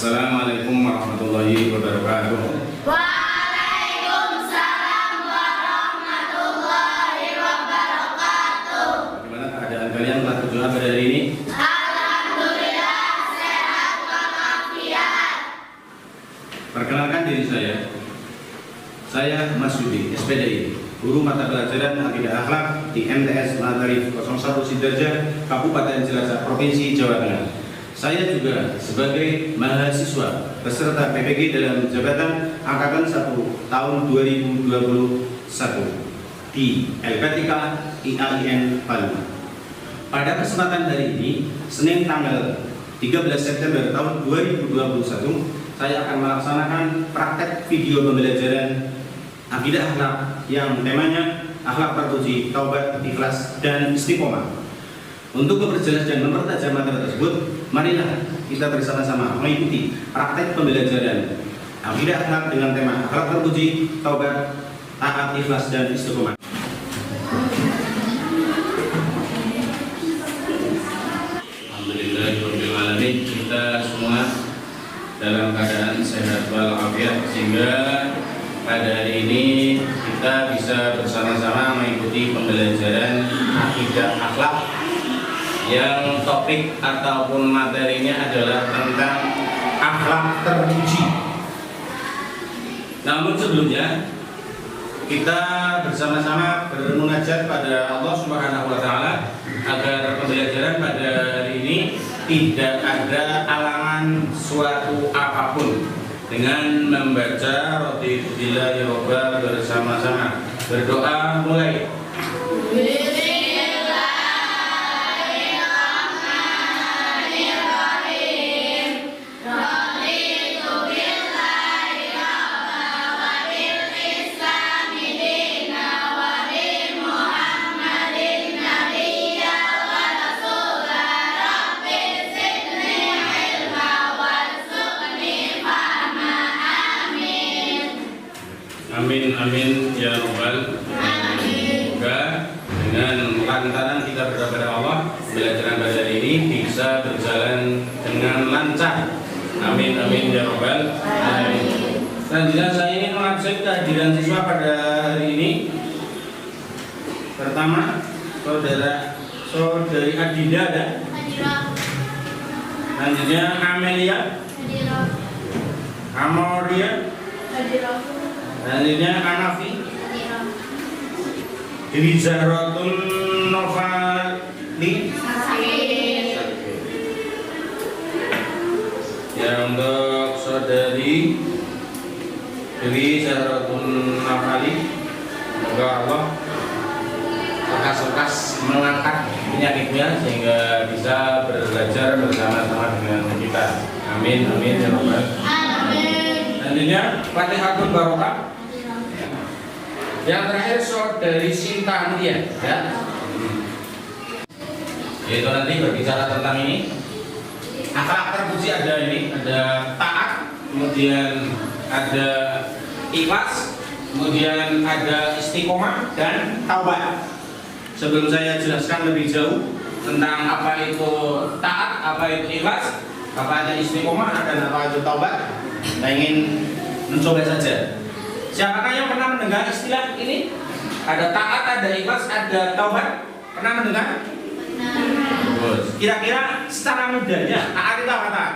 Assalamualaikum warahmatullahi wabarakatuh. Waalaikumsalam warahmatullahi wabarakatuh. Bagaimana keadaan kalian telah berdoa pada hari ini? Alhamdulillah sehat walafiat. Perkenalkan diri saya Mas Yudi, SPDI, guru mata pelajaran Akidah Akhlak di MTS Madarif 01 Sidoarjo, Kabupaten Cilacap, Provinsi Jawa Tengah. Saya juga sebagai mahasiswa peserta PPG dalam jabatan Angkatan 1 tahun 2021 di LPTK IAIN Palu. Pada kesempatan hari ini, Senin tanggal 13 September tahun 2021, saya akan melaksanakan praktek video pembelajaran Akidah Akhlak yang temanya akhlak terpuji, taubat, ikhlas, dan istiqomah. Untuk memperjelas dan mempertajam materi tersebut, marilah kita bersama-sama mengikuti praktek pembelajaran Akidah Akhlak dengan tema akhlak terpuji, taubat, taat, ikhlas, dan istiqomah. Alhamdulillahirrahmanirrahim. Kita semua dalam keadaan sehat walafiat, sehingga pada hari ini kita bisa bersama-sama mengikuti pembelajaran Akidah Akhlak yang topik ataupun materinya adalah tentang akhlak terpuji. Namun sebelumnya kita bersama-sama bermunajat pada Allah Subhanahu wa taala agar pembelajaran pada hari ini tidak ada halangan suatu apapun, dengan membaca raditu billahi robba bersama-sama. Berdoa mulai. Amin amin ya robbal alamin. Semoga dengan lantaran kita berdoa kepada Allah, pembelajaran pada hari ini bisa berjalan dengan lancar. Amin amin ya robbal alamin. Selanjutnya saya ingin mengabsen kehadiran siswa pada hari ini. Pertama, saudari Adinda ada. Selanjutnya Amelia, Amoria, selanjutnya Anafi, Dewi Zahratun Novali. Ya, untuk saudari Dewi Zahratun Novali, semoga Allah lekas-lekas mengangkat penyakitnya sehingga bisa belajar bersama-sama dengan kita. Amin amin ya rabbal alamin. Selanjutnya Fatihatul Barokah. Yang terakhir saudari Sinta Mulia, ya. Yaitu nanti berbicara tentang ini. Akhlak terpuji ada ini, ada taat, kemudian ada ikhlas, kemudian ada istiqomah dan taubat. Sebelum saya jelaskan lebih jauh tentang apa itu taat, apa itu ikhlas, apa itu istiqomah, dan apa itu taubat, saya ingin mencoba saja. Siapakah yang pernah mendengar istilah ini? Ada taat, ada ikhlas, ada taubat. Pernah mendengar? Kira-kira secara mudahnya taat itu apa taat?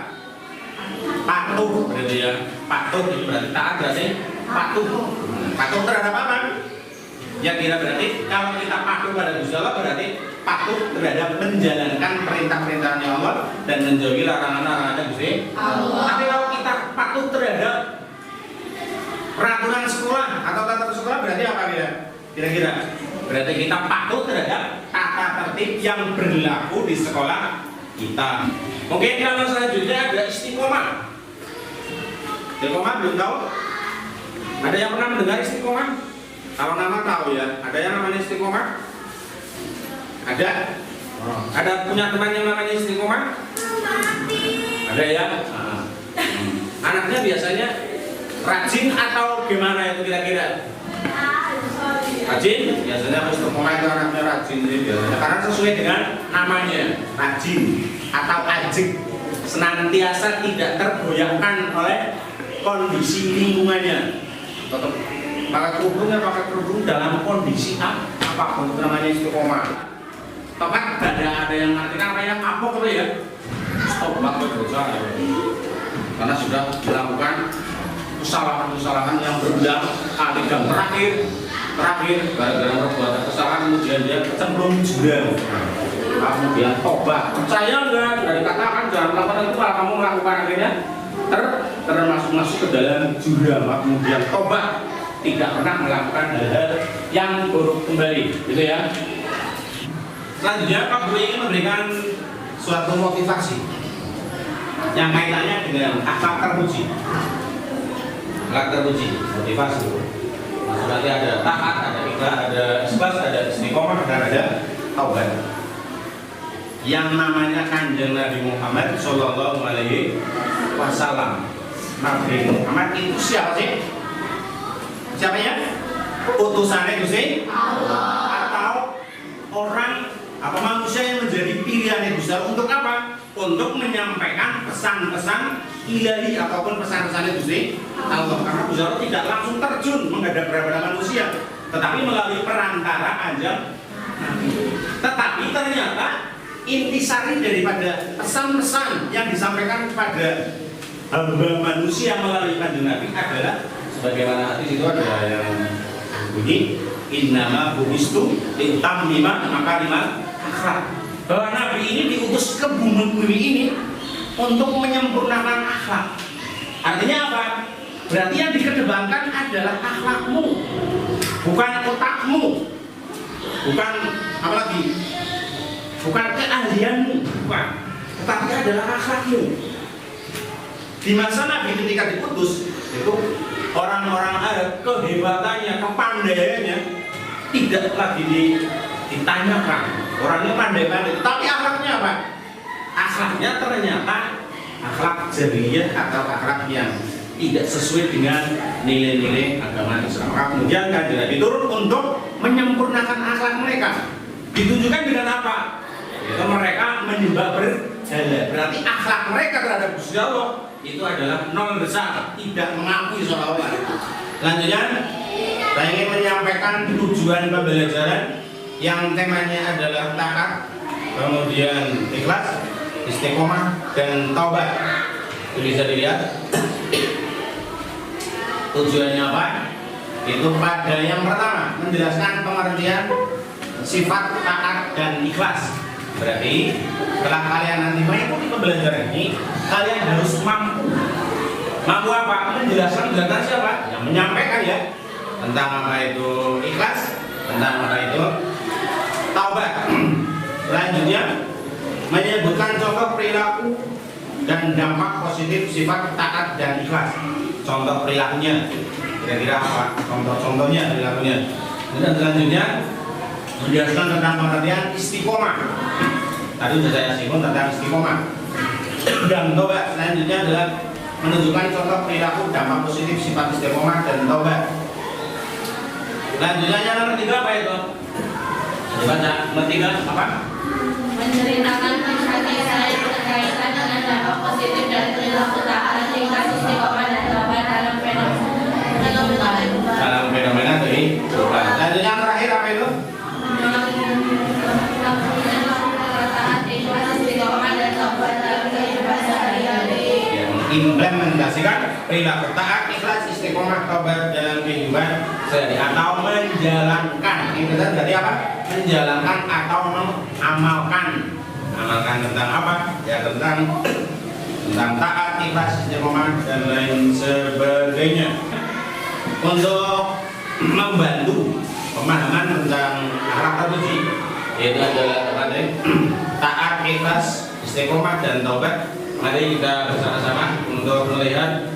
Patuh, berarti ya. Patuh itu berarti taat, berarti patuh. Patuh terhadap apa? Ya kira berarti kalau kita patuh pada Gusti Allah berarti patuh terhadap menjalankan perintah-perintahnya Allah dan menjauhi larangan-larangannya Gusti Allah. Tapi kalau kita patuh terhadap peraturan sekolah atau tata sekolah berarti apa ya? Kira-kira berarti kita patuh terhadap tata tertib yang berlaku di sekolah kita. Mungkin kalau selanjutnya ada istiqomah. Istiqomah belum tahu? Ada yang pernah mendengar istiqomah? Kalau nama tahu ya. Ada yang namanya istiqomah? Ada? Ada punya teman yang namanya istiqomah? Ada ya? Anaknya biasanya rajin atau gimana itu kira-kira? Rajin? Biasanya istiqomah itu anaknya rajin biasanya. Karena sesuai dengan namanya, rajin atau ajik. senantiasa tidak tergoyahkan oleh kondisi lingkungannya. Tetap pakai kerudung dalam kondisi apapun, itu namanya istiqomah. Tobat ada yang artinya apa ya, kapok itu ya, stop banget dosa ya. Karena sudah dilakukan kesalahan-kesalahan yang berulang kali dan terakhir gara-gara perbuatan kesalahan kemudian dia kecemplung jurang, kemudian tobat. Percaya enggak? Sudah dikatakan jangan melakukan itu, kalau kamu melakukan akhirnya termasuk ke dalam jurang, kemudian tobat, tidak pernah melakukan hal-hal yang buruk kembali, gitu ya. Selanjutnya Pak Guru ingin memberikan suatu motivasi yang kaitannya dengan akhlak terpuji. Akhlak terpuji, motivasi. Maksud nanti ada taat, ada ikhlas, ada ikhlas, ada istiqomah, dan ada taubat. Yang namanya Kanjeng Nabi Muhammad Shallallahu Alaihi Wasallam. Nabi Muhammad itu siapa sih? Siapa ya? Utusannya Gusti Allah, atau orang apa manusia yang menjadi pilihan Gusti Allah untuk apa? Untuk menyampaikan pesan-pesan ilahi ataupun pesan-pesan Gusti Allah. Karena Gusti Allah tidak langsung terjun menghadap kepada manusia, tetapi melalui perantara Kanjeng Nabi. Tetapi ternyata intisari daripada pesan-pesan yang disampaikan kepada hamba manusia melalui Kanjeng Nabi adalah sebagaimana hadis itu ada yang bunyi innama bu'istu litammima makarimal akhlak, bahwa Nabi ini diutus ke bumi ini untuk menyempurnakan akhlak. Artinya apa? Berarti yang dikedepankan adalah akhlakmu, bukan otakmu, bukan apa lagi, bukan keahlianmu, bukan, tetapi adalah akhlakmu. Di masa Nabi ketika diputus itu orang-orang Arab kehebatannya, kepandaiannya tidak lagi ditanyakan. Orangnya pandai-pandai, tapi akhlaknya apa? Akhlaknya ternyata akhlak jahiliyah atau akhlak yang tidak sesuai dengan nilai-nilai agama Islam. Kemudian Kanjeng Nabi turun untuk menyempurnakan akhlak mereka. Ditunjukkan dengan apa? Yaitu mereka menyembah berhala. Berarti akhlak mereka terhadap Gusti Allah itu adalah nol besar, tidak mengakui seolah-olah. Selanjutnya, saya ingin menyampaikan tujuan pembelajaran yang temanya adalah taat, kemudian ikhlas, istiqomah, dan taubat. Itu bisa dilihat. Tujuannya apa? Itu pada yang pertama menjelaskan pengertian sifat taat dan ikhlas. Berarti setelah kalian nanti mengikuti pembelajaran ini, kalian harus mampu apa? Menjelaskan siapa? Yang menyampaikan ya, tentang apa itu ikhlas, tentang apa itu taubat. Selanjutnya menyebutkan contoh perilaku dan dampak positif sifat taat dan ikhlas. Contoh perilakunya kira-kira apa? Contoh-contohnya perilakunya. Dan selanjutnya menjelaskan tentang pengertian istiqomah. Tadi sudah saya singgung tentang istiqomah. Dan taubat selanjutnya adalah menunjukkan contoh perilaku dampak positif sifat istiqomah dan taubat. Selanjutnya yang nomor 3 apa itu? Baca nomor 3 apa? Menceritakan kisah-kisah yang berkaitan dengan dampak positif dan perilaku taat, ikhlas, istiqomah, dan taubat dalam fenomena kehidupan. Selanjutnya yang terakhir apa itu? Implementasikan perilaku taat, ikhlas, istiqomah, taubat dalam kehidupan sehari atau menjalankan. Itu tadi apa? Menjalankan atau mengamalkan. Amalkan tentang apa? Ya tentang taat, ikhlas, istiqomah dan lain sebagainya. Untuk membantu pemahaman tentang akhlak terpuji, yaitu adalah taat, ikhlas, istiqomah dan taubat. Mari kita bersama-sama untuk melihat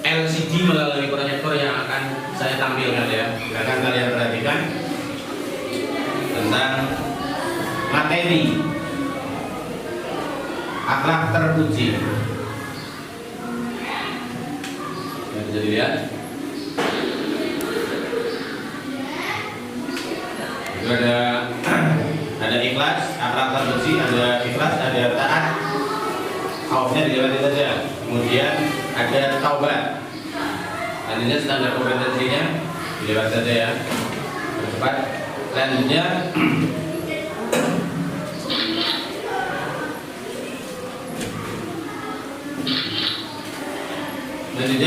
LCD melalui proyektor yang akan saya tampilkan ya. Akan kalian perhatikan tentang materi akhlak terpuji. Ya, bisa dilihat. Itu ada ikhlas, akhlak terpuji, ada ikhlas, ada taat, Kaufnya dilewati saja. Kemudian ada taubat. Selanjutnya standar kompetensinya dilewati saja ya. Cepat. Selanjutnya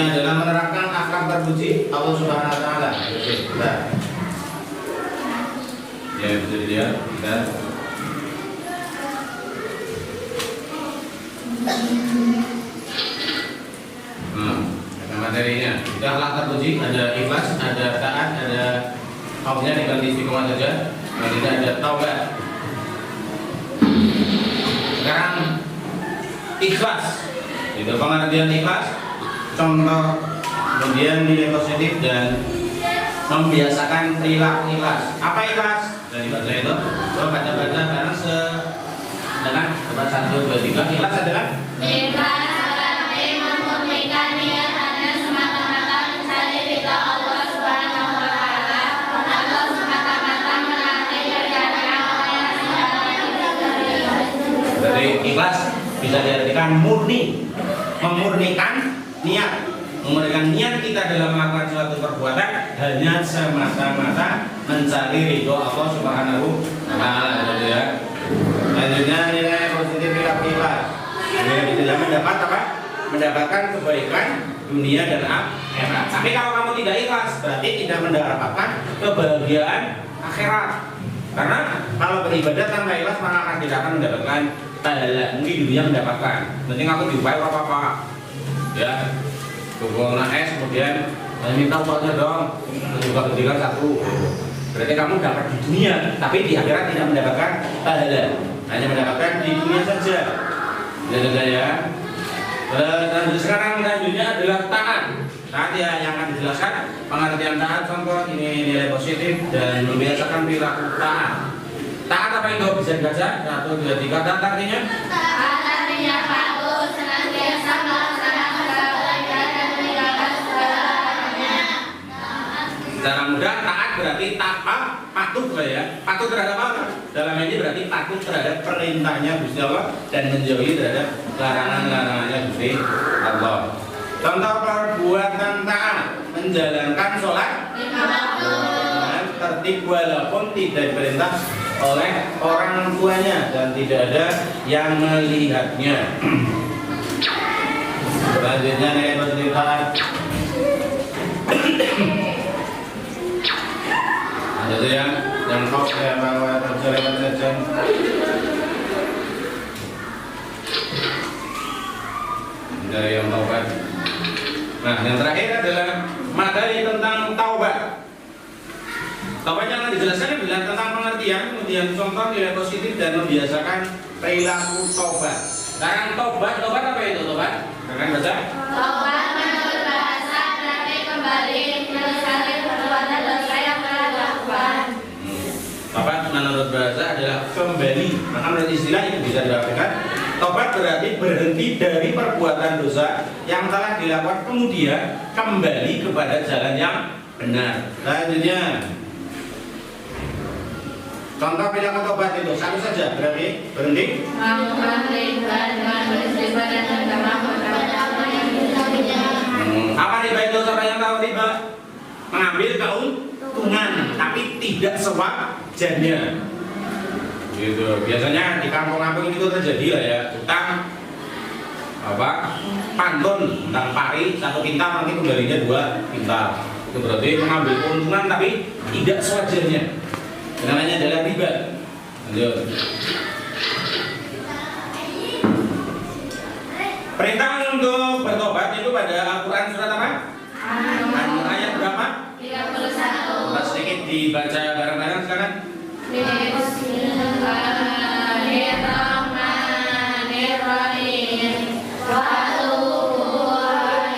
adalah menerapkan akhlak terpuji Allah Subhanahu wa taala. Ya, itu dia. Kita materinya. Itu akhlak terpuji, ada ikhlas, ada taat, ada kaumnya diganti istiqomah saja. Selanjutnya ada taubat. Sekarang ikhlas. Itu pengertian ikhlas. Contoh, kemudian nilai positif dan membiasakan perilaku ikhlas. Apa ikhlas? Dari baca itu, baca bareng dengan baca 1, 2, 3. Ikhlas adalah Ikhlas berarti memurnikan niat hanya semata-mata mencari ridha Allah Subhanahu wa taala atau semata-mata melatih perjalanan oleh segala. Dari ikhlas bisa diartikan murni, memurnikan niat, memurnikan niat kita dalam melakukan suatu perbuatan hanya semata-mata mencari ridho Allah Subhanahu wa taala, gitu ya. Selanjutnya nilai positif perilaku ikhlas. Kita mendapat apa? Mendapatkan kebaikan dunia dan akhirat. Tapi kalau kamu tidak ikhlas, berarti tidak mendapatkan kebahagiaan akhirat. Karena kalau beribadah tanpa ikhlas maka akan tidak akan mendapatkan pahala. Mungkin di dunia mendapatkan, penting aku diupaya apa-apa. Ya, tunggu es kemudian minta uangnya dong, juga pendidikan 1. Berarti kamu dapat di dunia, tapi di akhirat tidak mendapatkan pahala, hanya mendapatkan di dunia saja. Ya. Dan sekarang selanjutnya adalah taat. Taat ya yang akan dijelaskan pengertian taat. Contoh ini nilai positif dan membiasakan perilaku taat. Taat apa itu bisa dibaca? 1, 2, 3. Taat artinya? Taat artinya patuh, senantiasa melaksanakan perintah dan meninggalkan segala larangannya. Secara mudah taat berarti patuh ya. Patuh terhadap apa? Dalam ini berarti patuh terhadap perintahnya Gusti Allah dan menjauhi terhadap larangan-larangannya Gusti Allah. Contoh perbuatan taat, menjalankan sholat dengan tertib walaupun tidak diperintah oleh orang tuanya dan tidak ada yang melihatnya. Selanjutnya nilai positif taat. Ada yang kau saya bawa terjadi saja. Dari yang taubat. Nah, yang terakhir adalah materi tentang taubat. Taubat yang akan dijelaskan adalah tentang pengertian, kemudian contoh nilai positif dan membiasakan perilaku taubat. Sekarang taubat apa itu taubat? Kan baca? Taubat menurut bahasa berarti kembali menyesali perbuatan dosa yang telah dilakukan. Taubat menurut bahasa adalah kembali. Maka menurut istilah itu bisa diartikan taubat berarti berhenti dari perbuatan dosa yang telah dilakukan kemudian kembali kepada jalan yang benar. Selanjutnya contoh perilaku taubat itu satu saja berarti berhenti Melakukan riba dengan beristighfar dan berdoa kepada Allah yang diridhoinya. Apa riba itu? Siapa yang tahu riba? Mengambil keuntungan tapi tidak sewajarnya. Gitu. Biasanya di kampung-kampung itu terjadi lah ya, utang pantun tentang pari 1 kintal nanti kembalinya 2 kintal. Itu berarti mengambil keuntungan tapi tidak sewajarnya. Namanya adalah riba. Lanjut. Perintah untuk bertobat itu pada Al-Quran surat apa? An-Nur ayat berapa? 31. Kita sedikit dibaca bareng-bareng sekarang. Bismillahirrahmanirrahim. Wa atubu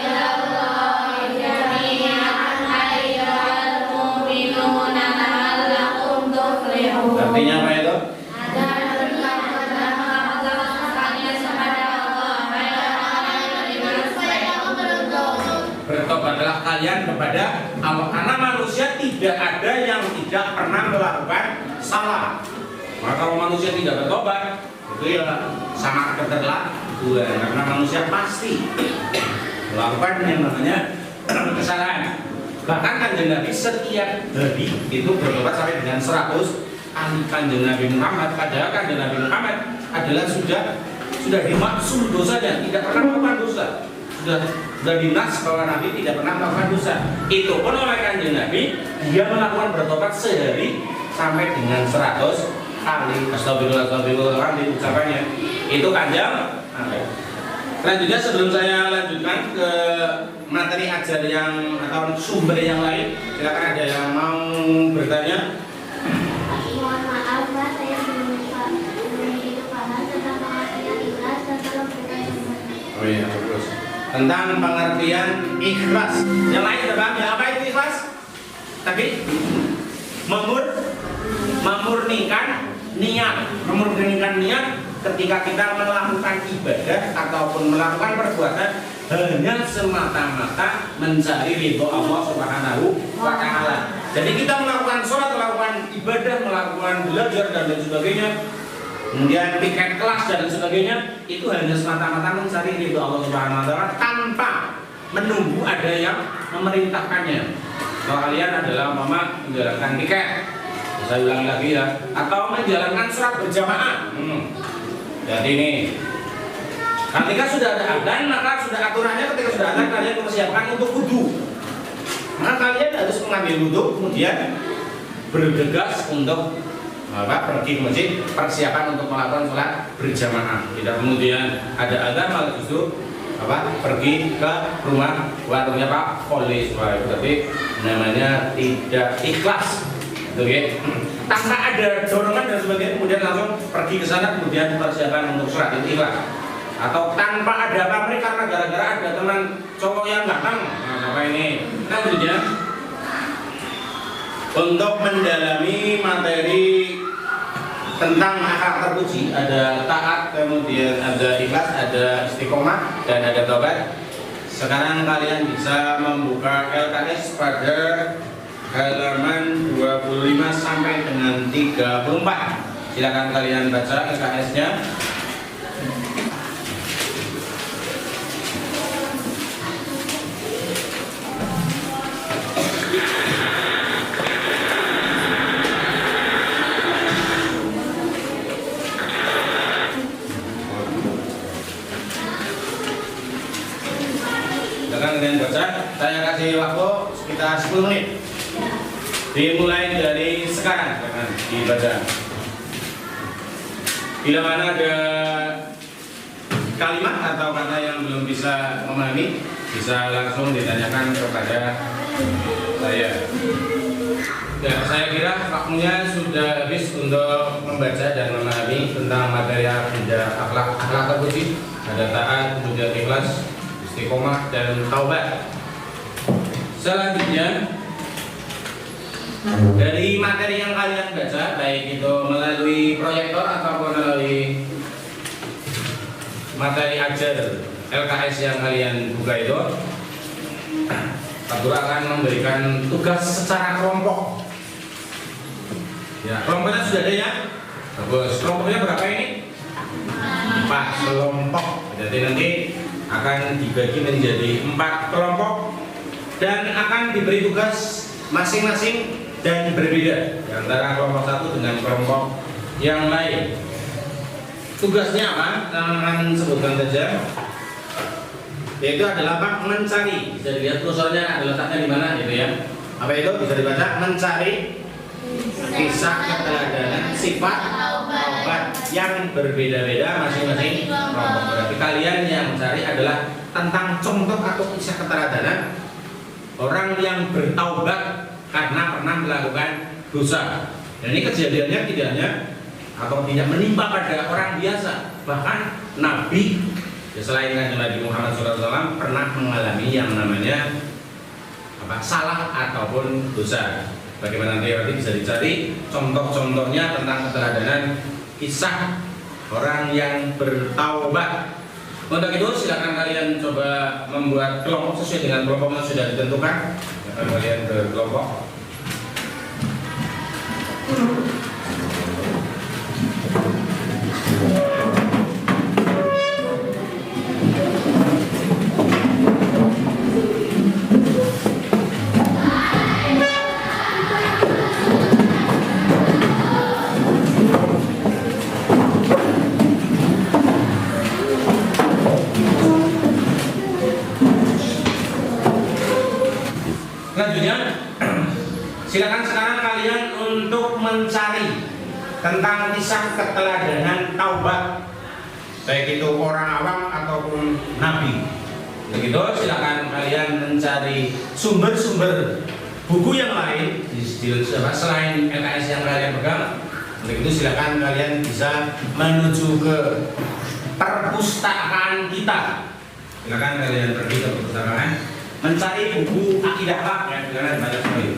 ilallahi jami'an ayyuhal mu'minuna la'allakum tuflihun. Artinya apa itu? Agar bertobat dan melakukan kepada Allah, hai orang-orang yang beriman, supaya kamu beruntung. Bertobatlah kalian kepada Allah, karena manusia tidak ada yang tidak pernah melakukan salah. Maka kalau manusia tidak bertobat, itu ya sangat Tuhan, karena manusia pasti melakukan yang namanya kesalahan. Bahkan Kanjeng Nabi setiap hari itu bertobat sampai dengan 100 kali. Kanjeng Nabi Muhammad, padahal Kanjeng Nabi Muhammad adalah sudah dimaksum dosanya, tidak pernah melakukan dosa. Sudah dinas bahwa Nabi tidak pernah melakukan dosa. Itu pun oleh Kanjeng Nabi, dia melakukan bertobat sehari sampai dengan 100 kali. Astagfirullahaladzim ucapannya. Itu Kanjeng. Selanjutnya sebelum saya lanjutkan ke materi ajar yang atau sumber yang lain, silakan ada yang mau bertanya. Mohon maaf Pak, saya belum begitu paham tentang pengertian ikhlas dan tolong berikan sumbernya. Oh iya, bagus. Tentang pengertian ikhlas. Yang lain ada paham ya apa itu ikhlas? Tadi memurnikan niat ketika kita melakukan ibadah ataupun melakukan perbuatan hanya semata-mata mencari ridho Allah Subhanahu wa Ta'ala. Jadi kita melakukan sholat, melakukan ibadah, melakukan belajar dan lain sebagainya, kemudian piket kelas dan lain sebagainya, itu hanya semata-mata mencari ridho Allah Subhanahu wa Ta'ala tanpa menunggu ada yang memerintahkannya. Kalau kalian adalah menjalankan piket, saya ulangi lagi ya, atau menjalankan sholat berjamaah. Jadi ini ketika sudah ada adzan, maka sudah aturannya ketika sudah adzan kalian mempersiapkan untuk wudu. Maka kalian harus mengambil wudu, kemudian bergegas untuk pergi ke masjid, persiapan untuk melakukan sholat berjamaah. Tidak kemudian ada adzan malah justru pergi ke rumah warungnya Pak Polis, berarti namanya tidak ikhlas. Oke, tanpa ada dorongan dan sebagainya, kemudian langsung pergi ke sana, kemudian persiapan untuk sholat itu ikhlas. Atau tanpa ada pamrih karena gara-gara ada teman cowok yang datang. Nah, apa ini? Selanjutnya untuk mendalami materi tentang akhlak terpuji, ada taat, kemudian ada ikhlas, ada istiqomah, dan ada taubat. Sekarang kalian bisa membuka LKS pada halaman 25 sampai dengan 34. Silakan kalian baca LKS-nya. Silakan kalian baca. Saya kasih waktu sekitar 10 menit. Dimulai dari sekarang, jangan dibaca. Bila mana ada kalimat atau kata yang belum bisa memahami, bisa langsung ditanyakan kepada saya. Ya, saya kira waktunya sudah habis untuk membaca dan memahami tentang materi akidah akhlak terpuji, ada taat, kemudian ikhlas, istiqomah, dan taubat. Selanjutnya, dari materi yang kalian baca, baik itu melalui proyektor ataupun melalui materi ajar LKS yang kalian buka itu, Pak Guru akan memberikan tugas secara kelompok. Ya, kelompoknya sudah ada ya? Bagus. Kelompoknya berapa ini? 4 kelompok. Jadi nanti akan dibagi menjadi 4 kelompok dan akan diberi tugas masing-masing dan berbeda antara kelompok satu dengan kelompok yang lain. Tugasnya apa? Kita akan sebutkan saja. Yaitu adalah apa? Mencari. Bisa dilihat kursornya ada letaknya di mana gitu ya. Apa itu? Bisa dibaca. Mencari kisah keteladanan sifat taubat yang berbeda-beda masing-masing kelompok. Berarti kalian yang mencari adalah tentang contoh atau kisah keteladanan orang yang bertaubat karena pernah melakukan dosa. Dan ini kejadiannya tidak hanya atau tidak menimpa pada orang biasa, bahkan Nabi selain Nabi Muhammad SAW pernah mengalami yang namanya salah ataupun dosa. Bagaimana nanti bisa dicari contoh-contohnya tentang keteladanan kisah orang yang bertaubat. Untuk itu silakan kalian coba membuat kelompok sesuai dengan kelompok yang sudah ditentukan. Silakan kalian ke kelompok. Selanjutnya, silakan sekarang kalian untuk mencari tentang kisah keteladanan taubat, baik itu orang awam ataupun nabi. Begitu, silakan kalian mencari sumber-sumber buku yang lain selain LKS yang kalian pegang. Begitu, silakan kalian bisa menuju ke perpustakaan kita. Silakan kalian pergi ke perpustakaan, mencari buku akidah hak yang kalian baca sekali.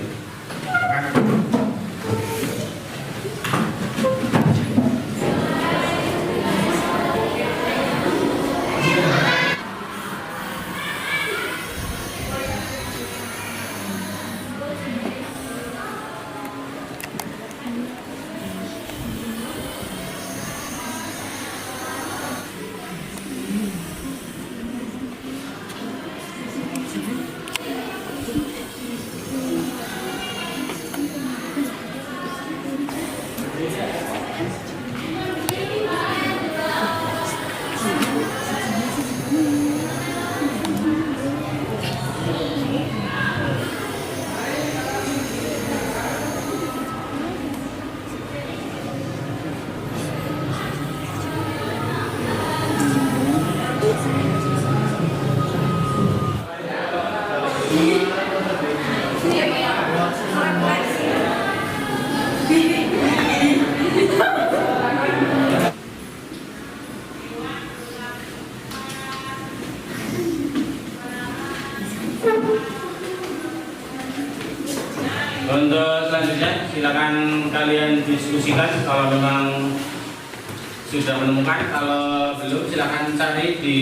Untuk selanjutnya, silakan kalian diskusikan kalau memang sudah menemukan. Kalau belum, silakan cari di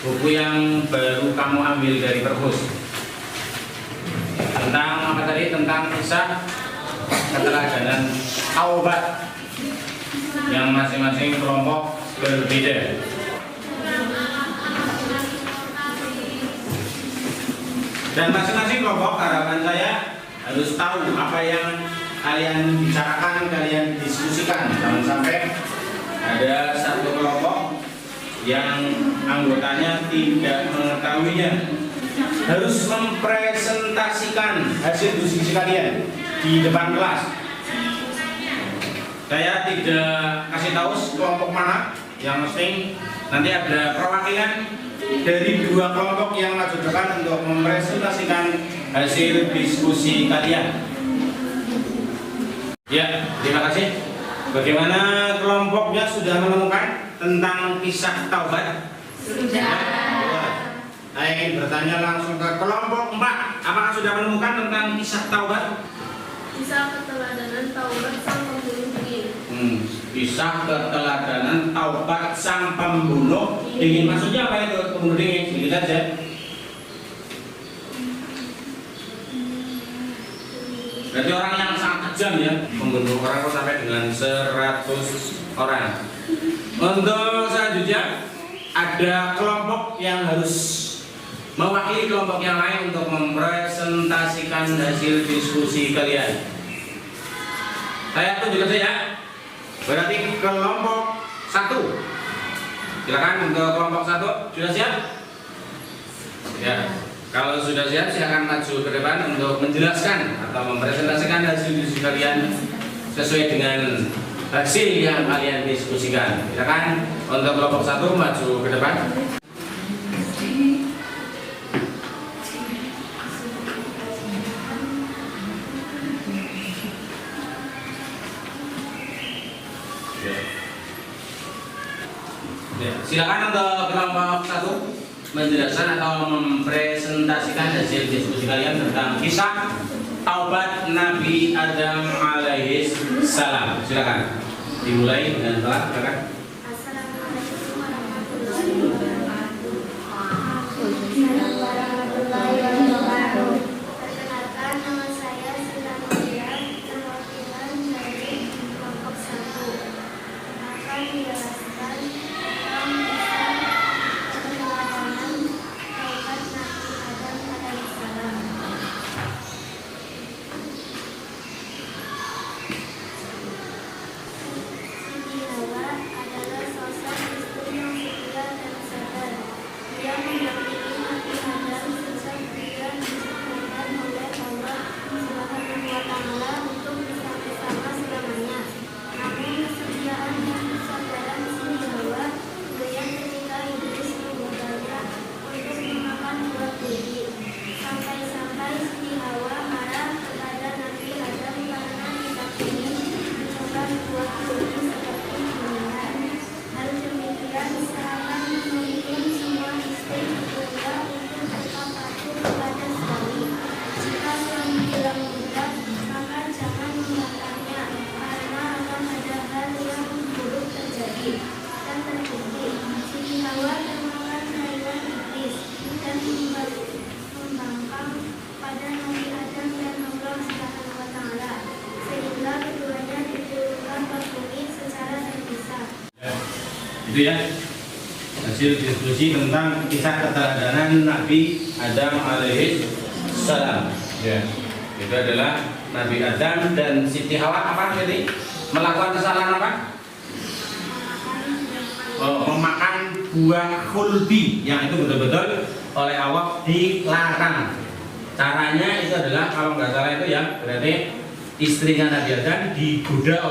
buku yang baru kamu ambil dari perpus. Tentang apa tadi? Tentang kisah keteladanan taubat yang masing-masing kelompok berbeda. Dan masing-masing kelompok, harapan saya harus tahu apa yang kalian bicarakan, kalian diskusikan. Jangan sampai ada satu kelompok yang anggotanya tidak mengetahuinya. Harus mempresentasikan hasil diskusi kalian di depan kelas. Saya tidak kasih tahu kelompok mana, yang mesti nanti ada perwakilan dari dua kelompok yang maju depan untuk mempresentasikan hasil diskusi kalian. Ya, terima kasih. Bagaimana kelompoknya, sudah menemukan tentang kisah taubat? Sudah. Saya ingin bertanya langsung ke kelompok 4. Apakah sudah menemukan tentang kisah taubat? Kisah keteladanan taubat sang pembunuh dingin. Kisah keteladanan taubat sang pembunuh dingin. Maksudnya apa itu pembunuh dingin? Sedikit saja. Berarti orang yang sangat kejam ya, membunuh orang kok sampai dengan 100 orang. Untuk selanjutnya, ada kelompok yang harus mewakili kelompok yang lain untuk mempresentasikan hasil diskusi kalian. Saya tunjukkan saja. Berarti kelompok 1. Silakan untuk kelompok 1, sudah siap? Ya. Kalau sudah siap, silakan maju ke depan untuk menjelaskan atau mempresentasikan hasil diskusi kalian sesuai dengan hasil yang kalian diskusikan. Silakan untuk kelompok 1 maju ke depan. Silakan untuk kelompok 1 menjelaskan atau mempresentasikan hasil diskusi kalian tentang kisah taubat Nabi Adam alaihi salam. Silakan dimulai dengan telah. Silakan. Assalamualaikum warahmatullahi wabarakatuh. Perkenalkan, nama saya Sila Mulia, perwakilan dari kelompok 1. Akan menjelaskan tentang keteladanan taubat Nabi Adam alaihissalam. Siti Hawa Itu ya hasil diskusi tentang kisah keteladanan Nabi Adam alaihi salam. Ya, itu adalah Nabi Adam dan Siti Hawa apa jadi melakukan kesalahan apa? Memakan buah khuldi yang itu betul-betul oleh Allah dilarang. Caranya itu adalah kalau nggak salah itu ya berarti istrinya Nabi Adam digoda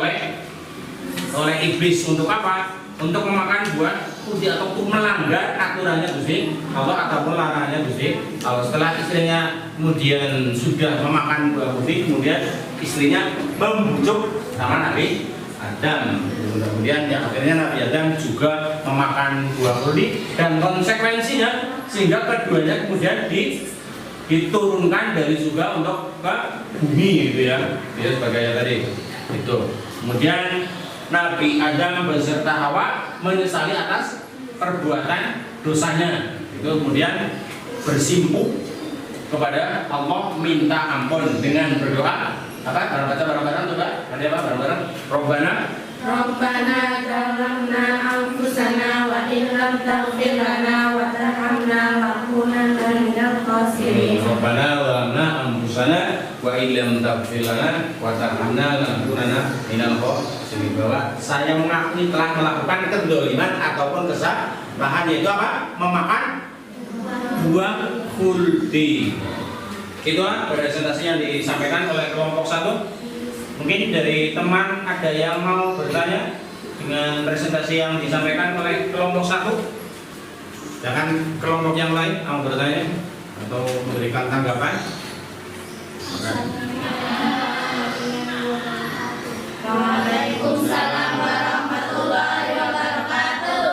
oleh iblis untuk apa? Untuk memakan buah khuldi atau untuk melanggar aturannya Gusti Allah ataupun larangannya Gusti Allah. Setelah istrinya kemudian sudah memakan buah khuldi, kemudian istrinya membujuk sama Nabi Adam. Kemudian ya akhirnya Nabi Adam juga memakan buah khuldi dan konsekuensinya sehingga keduanya kemudian diturunkan dari surga untuk ke bumi gitu ya. Ya sebagai yang tadi itu. Kemudian Nabi Adam beserta Hawa menyesali atas perbuatan dosanya. Itu kemudian bersimpuh kepada Allah minta ampun dengan berdoa apa? Bareng-bareng coba. Ada apa? Bareng-bareng. Rabbana zalamna anfusana wa in lam taghfir lana wa tarhamna lanakunanna minal khasirin. Rabbana zalamna anfusana wa in lam taghfir lana wa tarhamna lanakunanna minal khasirin. Bahwa saya mengakui telah melakukan kedzaliman ataupun kesalahan, yaitu apa? Memakan buah khuldi. Itu presentasi yang disampaikan oleh kelompok 1. Mungkin dari teman ada yang mau bertanya dengan presentasi yang disampaikan oleh kelompok 1. Jangan kelompok yang lain mau bertanya atau memberikan tanggapan. Waalaikumsalam warahmatullahi wabarakatuh.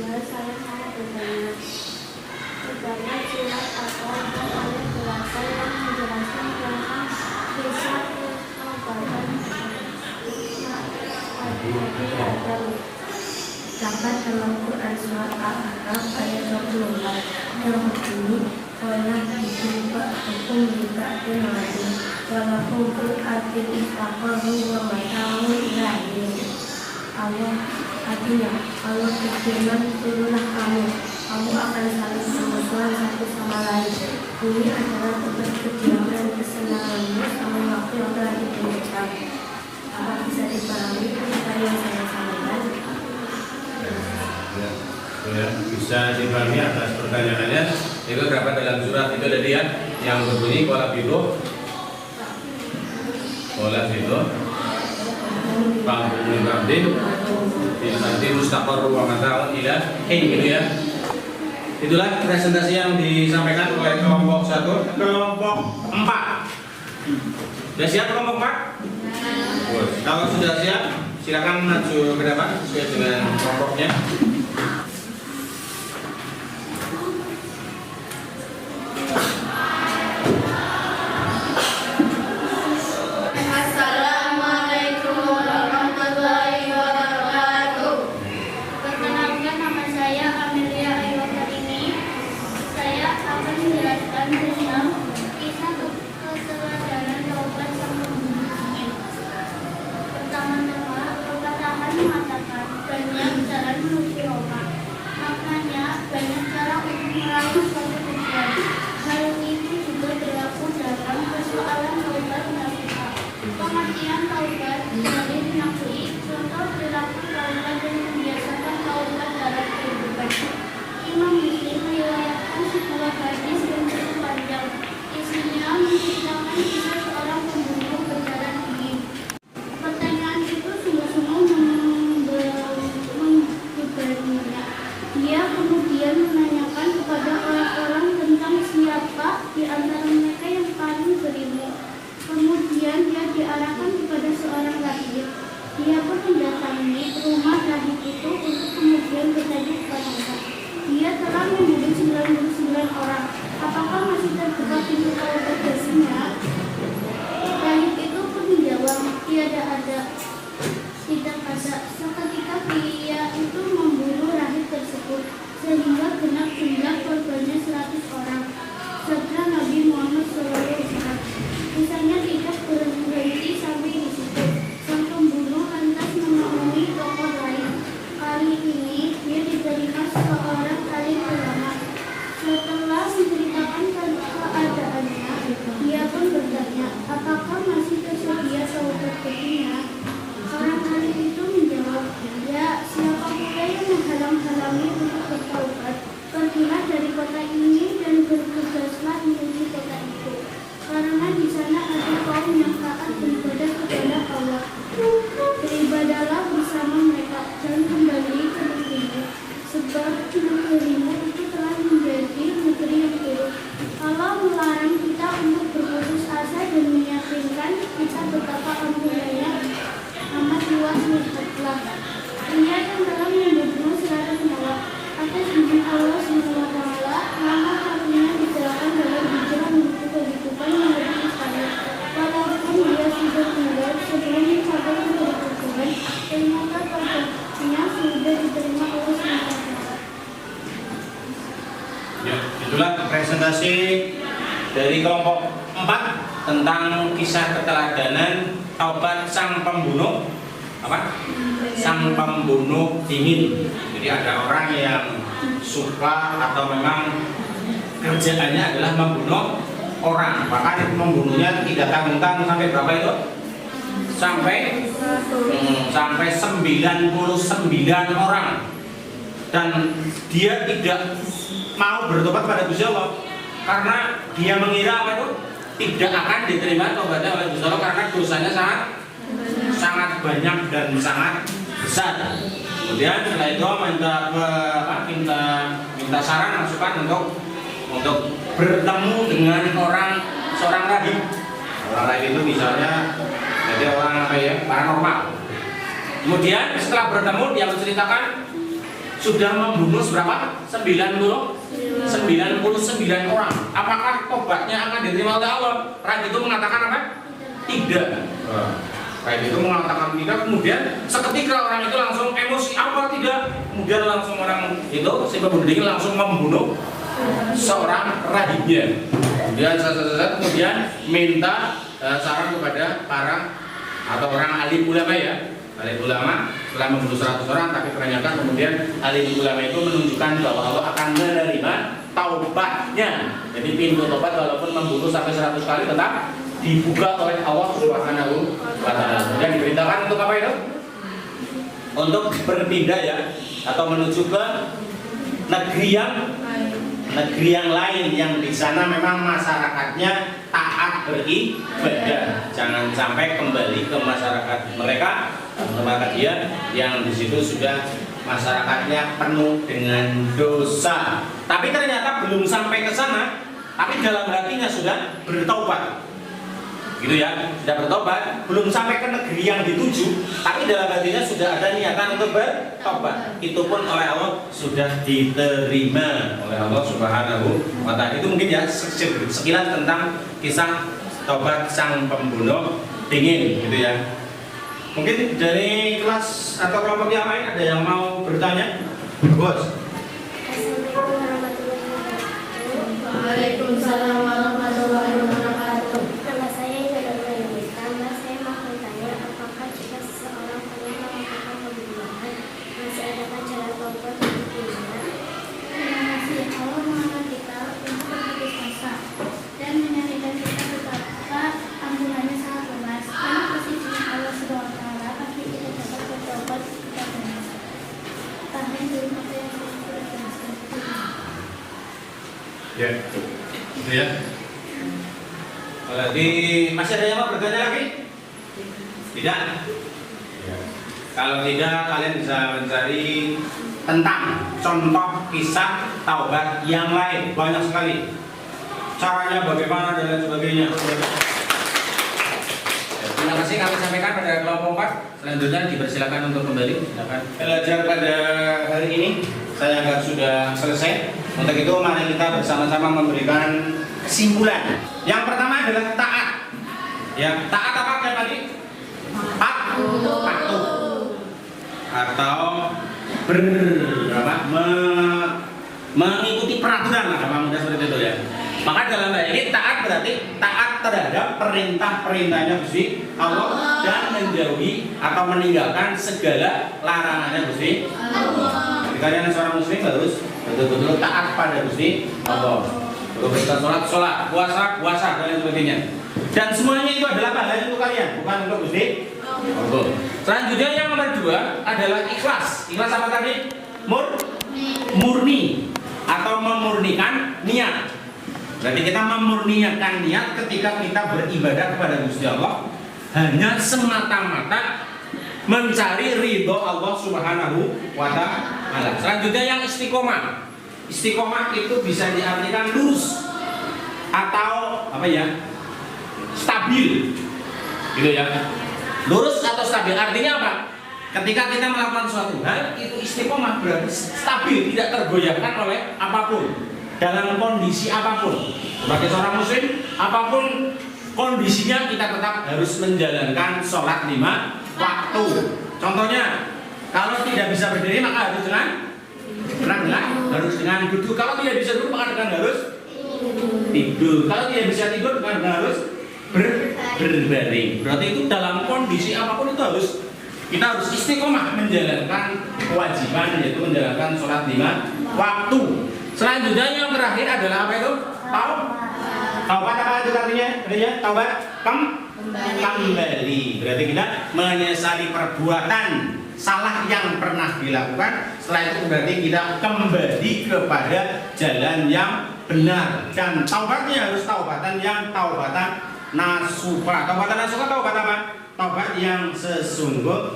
Saya sangat bertanya. Terdapat surat atau ayat belasan yang menjelaskan tentang kisah pertobatan Nabi Adam. Dapat dalam Quran surat Al-A'raf ayat 24 yang berbunyi wala dijuba hukum juga dinadi walaupun berarti istaqahu wa mata'u ilahi. Allah artinya Allah berfirman, turunlah kamu akan saling bermusuhan satu sama lain. Ini adalah tempat kediaman dan kesenanganmu sama waktu yang telah ditentukan. Apa bisa dipahami apa yang saya sampaikan? Ya, bisa dipahami atas pertanyaannya. Itu terdapat dalam surat itu tadi ya, yang berbunyi qala bidu Panggung Abdin nanti mustaqarru wa mata'un ila hin gitu ya. Itulah presentasi yang disampaikan oleh kelompok 1, kelompok 4. Sudah siap kelompok 4? Kalau sudah siap, silakan maju ke depan sesuai dengan kelompoknya. Assalamualaikum warahmatullahi wabarakatuh. Perkenalkan, nama saya Amelia Ayukarini. Saya akan menjelaskan tentang kisah keteladanan taubat sang pembunuh. Pertama-tama, pepatah mengatakan banyak jalan menuju Ya, itulah presentasi dari kelompok 4 tentang kisah keteladanan taubat sang pembunuh apa? Sang pembunuh dingin. Jadi ada orang yang suka atau memang kerjaannya adalah membunuh orang, bahkan membunuhnya tidak tanggung-tanggung sampai berapa itu? Sampai 99 orang. Dan dia tidak mau bertobat pada Gusti Allah karena dia mengira apa itu? Tidak akan diterima tobatnya oleh Gusti Allah karena dosanya sangat banyak dan sangat besar. Kemudian setelah itu minta saran masukan untuk bertemu dengan seorang rahib. Orang rahib itu misalnya jadi orang apa ya, paranormal. Kemudian setelah bertemu dia menceritakan sudah membunuh berapa? 99 orang. Apakah tobatnya akan diterima oleh Allah? Rahib itu mengatakan apa? Tidak. Rahib itu mengatakan tidak. Kemudian seketika orang itu langsung emosi, apa tidak? Kemudian langsung orang itu si pembunuh dingin langsung membunuh seorang rahibnya. Kemudian minta saran kepada para atau orang alim ulama ya. Alim ulama setelah membunuh 100 orang, tapi kebanyakan kemudian alim ulama itu menunjukkan bahwa Allah akan menerima taubatnya. Jadi pintu taubat walaupun membunuh sampai 100 kali tetap dibuka oleh Allah Subhanahu wa taala. Kemudian diperintahkan untuk apa itu? Untuk berpindah ya, atau menuju ke negeri yang lain yang di sana memang masyarakatnya taat beribadah. Jangan sampai kembali ke masyarakat mereka, tempat dia yang di situ sudah masyarakatnya penuh dengan dosa. Tapi ternyata belum sampai ke sana, tapi dalam hatinya sudah bertobat. Gitu ya, sudah bertobat, belum sampai ke negeri yang dituju, tapi dalam hatinya sudah ada niatan untuk bertobat. Itu pun oleh Allah sudah diterima oleh Allah Subhanahu wa taala. Itu mungkin ya sekilas tentang kisah tobat sang pembunuh dingin, gitu ya. Mungkin dari kelas atau kelompok yang lain ada yang mau bertanya? Bos. Assalamualaikum warahmatullahi wabarakatuh. Waalaikumsalam warahmatullahi wabarakatuh. Nama saya Yolanda Yulita. Saya mau bertanya, apakah jika seseorang pernah melakukan pembunuhan, masih adakah cara tobat untuk dirinya? Terima kasih Allah mengenal kita untuk berputus asa dan menyadarkan kita betapa ampunannya sangat luas dan posisinya Allah SWT pasti kita dapat bertobat kepadanya. Tahan dulu apa yang saya sudah jelaskan. Ya, gitu ya. Jadi masih ada yang mau bertanya lagi? Tidak? Ya. Kalau tidak, kalian bisa mencari tentang contoh kisah taubat yang lain, banyak sekali. Caranya bagaimana dan lain sebagainya. Ya, terima kasih kami sampaikan pada kelompok 4. Selanjutnya dipersilakan untuk kembali. Silakan. Belajar pada hari ini saya anggap sudah selesai. Untuk itu mari kita bersama-sama memberikan kesimpulan. Yang pertama adalah taat. Ya, taat apa kayak tadi? Patuh. Atau mengikuti peraturan lah, gampang mudah seperti itu ya. Maka dalam hal ini taat berarti taat terhadap perintah-perintahnya Gusti Allah dan menjauhi atau meninggalkan segala larangannya Gusti Allah. Jadi kalian seorang muslim harus betul-betul taat pada Gusti Allah. Betul-betul sholat, puasa dan lain sebagainya. Dan semuanya itu adalah pahala untuk kalian, bukan untuk Gusti Allah. Selanjutnya yang nomor 2 adalah ikhlas. Ikhlas apa tadi? Murni atau memurnikan niat. Berarti kita memurnikan niat ketika kita beribadah kepada Gusti Allah hanya semata-mata mencari ridho Allah Subhanahu wa taala. Selanjutnya yang istiqomah. Istiqomah itu bisa diartikan lurus atau apa ya? Stabil. Gitu ya. Lurus atau stabil artinya apa? Ketika kita melakukan suatu hal itu istiqomah berarti stabil, tidak tergoyahkan oleh apapun. Dalam kondisi apapun, sebagai seorang muslim, apapun kondisinya kita tetap harus menjalankan sholat 5 waktu. Contohnya, kalau tidak bisa berdiri maka harus dengan Pernah nggak? Harus dengan duduk. Kalau tidak bisa duduk maka dengan harus tidur. Kalau tidak bisa tidur maka dengan harus berbaring. Berarti itu dalam kondisi apapun itu kita harus istiqomah menjalankan kewajiban, yaitu menjalankan sholat 5 waktu. Selanjutnya yang terakhir adalah apa itu? Taubat apa itu artinya? Taubat kembali. Berarti kita menyesali perbuatan salah yang pernah dilakukan. Setelah itu berarti kita kembali kepada jalan yang benar. Dan taubatnya harus taubatan nasuha. Taubatan nasuha taubat apa? Taubat yang sesungguhnya,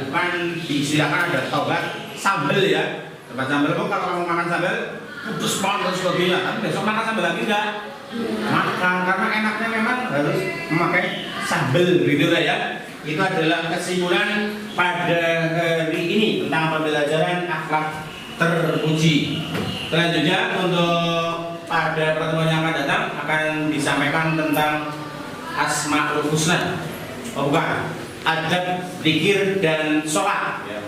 bukan disilakan ada taubat sambel ya. Taubat sambel kok kalau kamu makan sambel putus banget dan sebagainya, tapi besok makan sambel lagi enggak? Makan, karena enaknya memang harus memakai sambel gitu lah ya. Itu adalah kesimpulan pada hari ini tentang pembelajaran akhlak terpuji. Selanjutnya untuk pada pertemuan yang akan datang akan disampaikan tentang Asmaul Husna, bukan, adab, zikir dan sholat ya.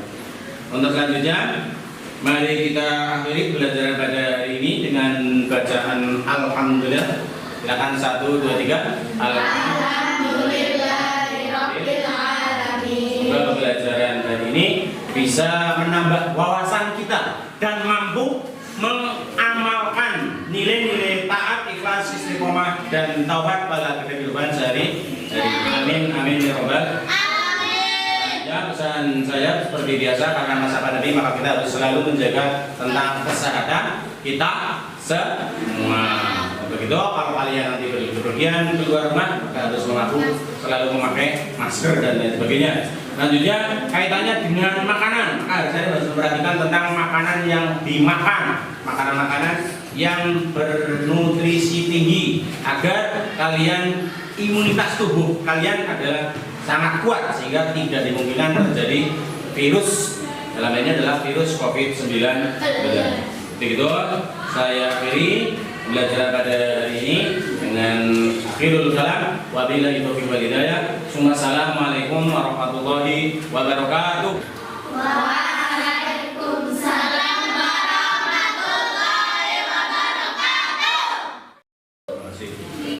Untuk selanjutnya mari kita akhiri pembelajaran pada hari ini dengan bacaan Alhamdulillah. Silakan 1, 2, 3. Alhamdulillahirabbil alamin. Semoga pembelajaran hari ini bisa menambah wawasan kita dan mampu mengamalkan nilai-nilai taat, ikhlas, istiqomah dan taubat pada kehidupan sehari-hari. Amin amin ya rabbal alamin. Ya, pesan saya seperti biasa, karena masa pandemi maka kita harus selalu menjaga tentang kesehatan kita semua. Begitu, kalau kalian nanti berpergian keluar rumah maka harus selalu memakai masker dan lain sebagainya. Selanjutnya kaitannya dengan makanan, maka saya harus memperhatikan tentang makanan yang dimakan, makanan-makanan yang bernutrisi tinggi agar kalian imunitas tubuh kalian adalah sangat kuat sehingga tidak dimungkinkan terjadi virus, dalam ini adalah virus COVID-19. Begitu, saya akhiri pembelajaran pada hari ini dengan akhirul kalam, wabillahi taufiq wal hidayah. Assalamualaikum warahmatullahi wabarakatuh. Waalaikumsalam warahmatullahi wabarakatuh. Terima kasih.